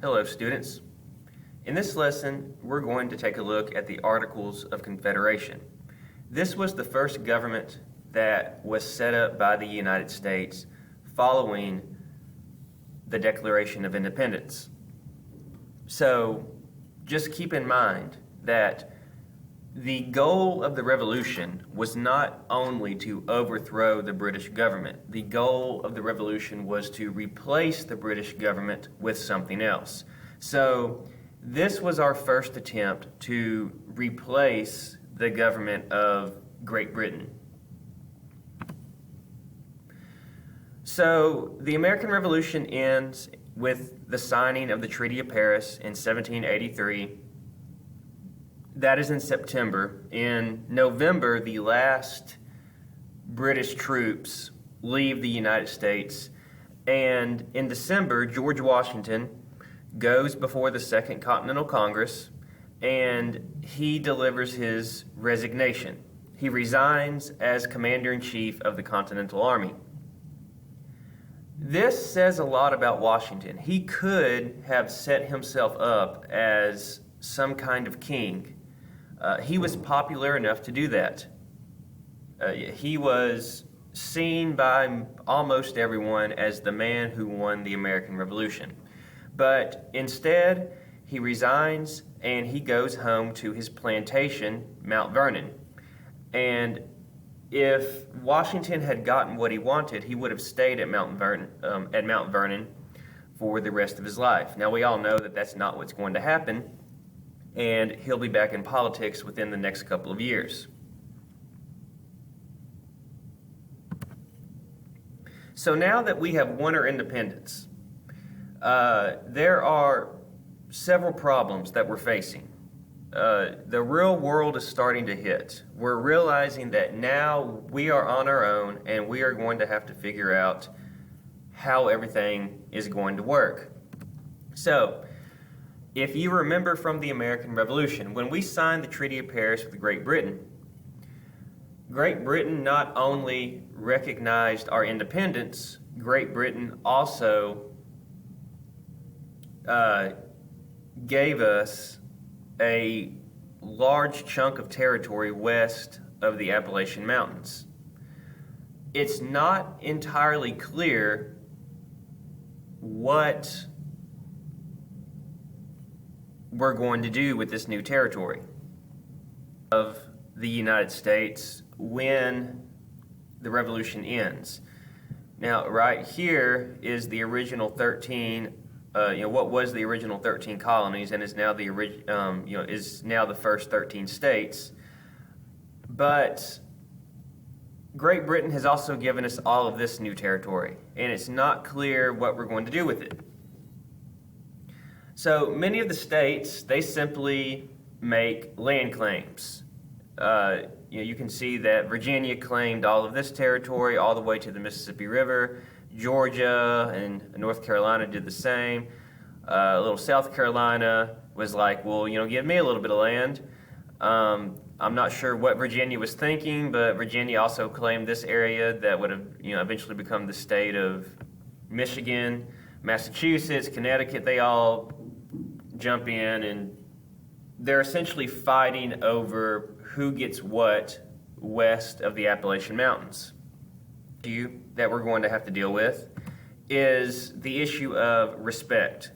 Hello, students. In this lesson, we're going to take a look at the Articles of Confederation. This was the first government that was set up by the United States following the Declaration of Independence. So just keep in mind that the goal of the revolution was not only to overthrow the British government. The goal of the revolution was to replace the British government with something else. So this was our first attempt to replace the government of Great Britain. So the American Revolution ends with the signing of the Treaty of Paris in 1783. That is in September. In November, the last British troops leave the United States. And in December, George Washington goes before the Second Continental Congress and he delivers his resignation. He resigns as Commander-in-Chief of the Continental Army. This says a lot about Washington. He could have set himself up as some kind of king. He was popular enough to do that. He was seen by almost everyone as the man who won the American Revolution. But instead, he resigns and he goes home to his plantation, Mount Vernon. And if Washington had gotten what he wanted, he would have stayed at Mount Vernon for the rest of his life. Now, we all know that that's not what's going to happen, and he'll be back in politics within the next couple of years. So now that we have won our independence, there are several problems that we're facing. The real world is starting to hit. We're realizing that now we are on our own and we are going to have to figure out how everything is going to work. So, if you remember from the American Revolution, when we signed the Treaty of Paris with Great Britain not only recognized our independence, Great Britain also gave us a large chunk of territory west of the Appalachian Mountains. It's not entirely clear what we're going to do with this new territory of the United States when the revolution ends. Now, right here is the original 13. What was the original 13 colonies, and is now the first 13 states. But Great Britain has also given us all of this new territory, and it's not clear what we're going to do with it. So many of the states, they simply make land claims. You can see that Virginia claimed all of this territory all the way to the Mississippi River. Georgia and North Carolina did the same. Little South Carolina was like, well, give me a little bit of land. I'm not sure what Virginia was thinking, but Virginia also claimed this area that would have, eventually become the state of Michigan. Massachusetts, Connecticut, they all jump in, and they're essentially fighting over who gets what west of the Appalachian Mountains. The issue that we're going to have to deal with is the issue of respect.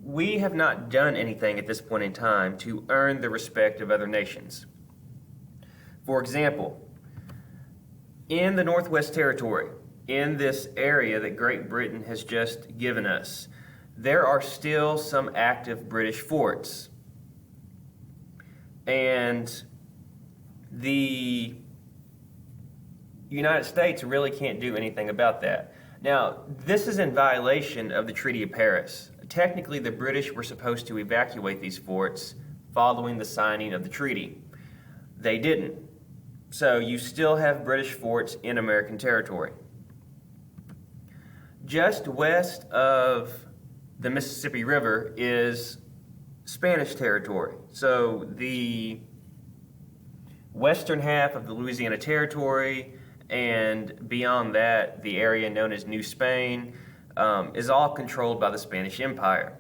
We have not done anything at this point in time to earn the respect of other nations. For example, in the Northwest Territory, in this area that Great Britain has just given us, there are still some active British forts. And the United States really can't do anything about that. Now, this is in violation of the Treaty of Paris. Technically, the British were supposed to evacuate these forts following the signing of the treaty. They didn't. So you still have British forts in American territory. Just west of the Mississippi River is Spanish territory. So the western half of the Louisiana Territory, and beyond that, the area known as New Spain, is all controlled by the Spanish Empire.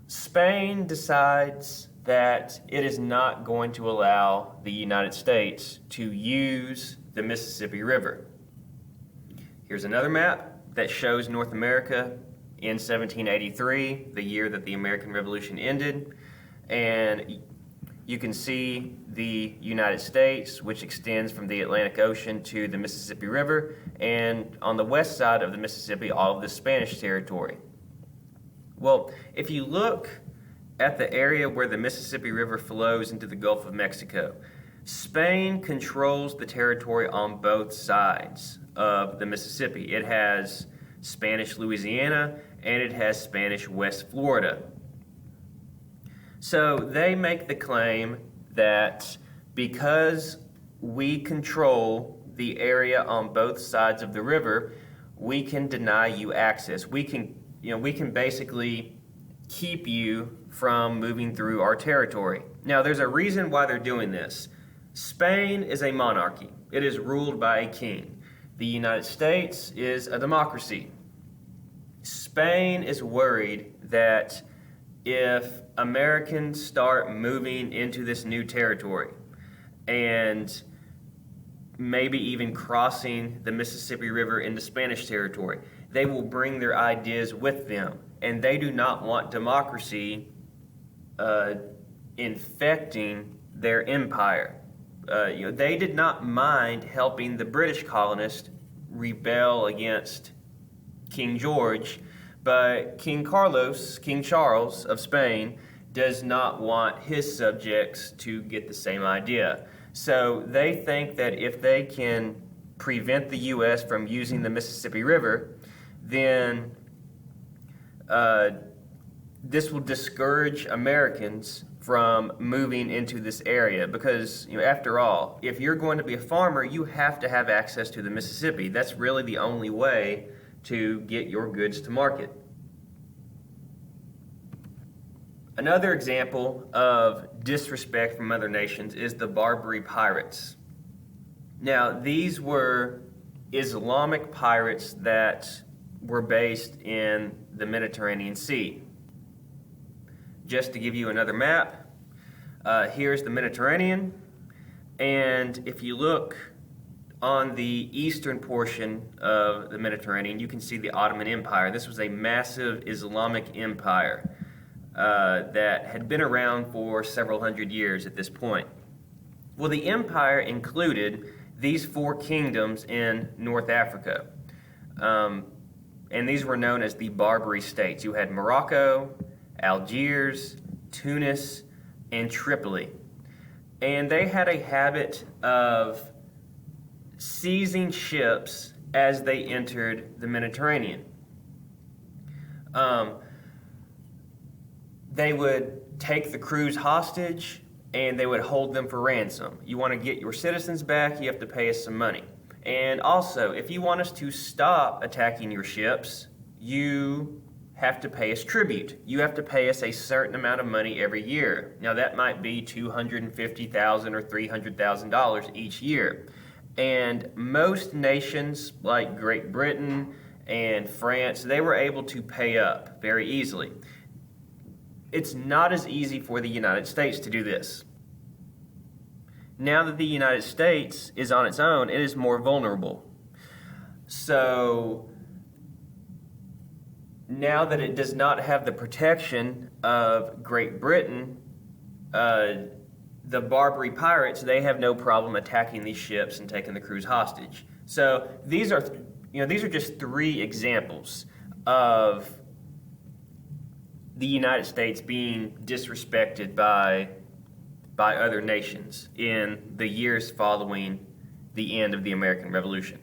Spain decides that it is not going to allow the United States to use the Mississippi River. Here's another map that shows North America in 1783, the year that the American Revolution ended, and you can see the United States, which extends from the Atlantic Ocean to the Mississippi River, and on the west side of the Mississippi, all of the Spanish territory. Well, if you look at the area where the Mississippi River flows into the Gulf of Mexico, Spain controls the territory on both sides of the Mississippi. It has Spanish Louisiana and it has Spanish West Florida. So they make the claim that because we control the area on both sides of the river, we can deny you access. We can basically keep you from moving through our territory. Now, there's a reason why they're doing this. Spain is a monarchy. It is ruled by a king. The United States is a democracy. Spain is worried that if Americans start moving into this new territory and maybe even crossing the Mississippi River into Spanish territory, they will bring their ideas with them. And they do not want democracy infecting their empire. They did not mind helping the British colonists rebel against King George, but King Charles of Spain, does not want his subjects to get the same idea. So they think that if they can prevent the U.S. from using the Mississippi River, then this will discourage Americans from moving into this area because, after all, if you're going to be a farmer, you have to have access to the Mississippi. That's really the only way to get your goods to market. Another example of disrespect from other nations is the Barbary pirates. Now, these were Islamic pirates that were based in the Mediterranean Sea. Just to give you another map, here's the Mediterranean, and if you look on the eastern portion of the Mediterranean, you can see the Ottoman Empire. This was a massive Islamic empire that had been around for several hundred years at this point. Well, the empire included these four kingdoms in North Africa, and these were known as the Barbary states. You had Morocco, Algiers, Tunis, and Tripoli. And they had a habit of seizing ships as they entered the Mediterranean. They would take the crews hostage and they would hold them for ransom. You want to get your citizens back, you have to pay us some money. And also, if you want us to stop attacking your ships, you have to pay us tribute. You have to pay us a certain amount of money every year. Now that might be $250,000 or $300,000 each year. And most nations like Great Britain and France, they were able to pay up very easily. It's not as easy for the United States to do this. Now that the United States is on its own, it is more vulnerable. So now that it does not have the protection of Great Britain, the Barbary pirates, they have no problem attacking these ships and taking the crews hostage. So these are just three examples of the United States being disrespected by other nations in the years following the end of the American Revolution.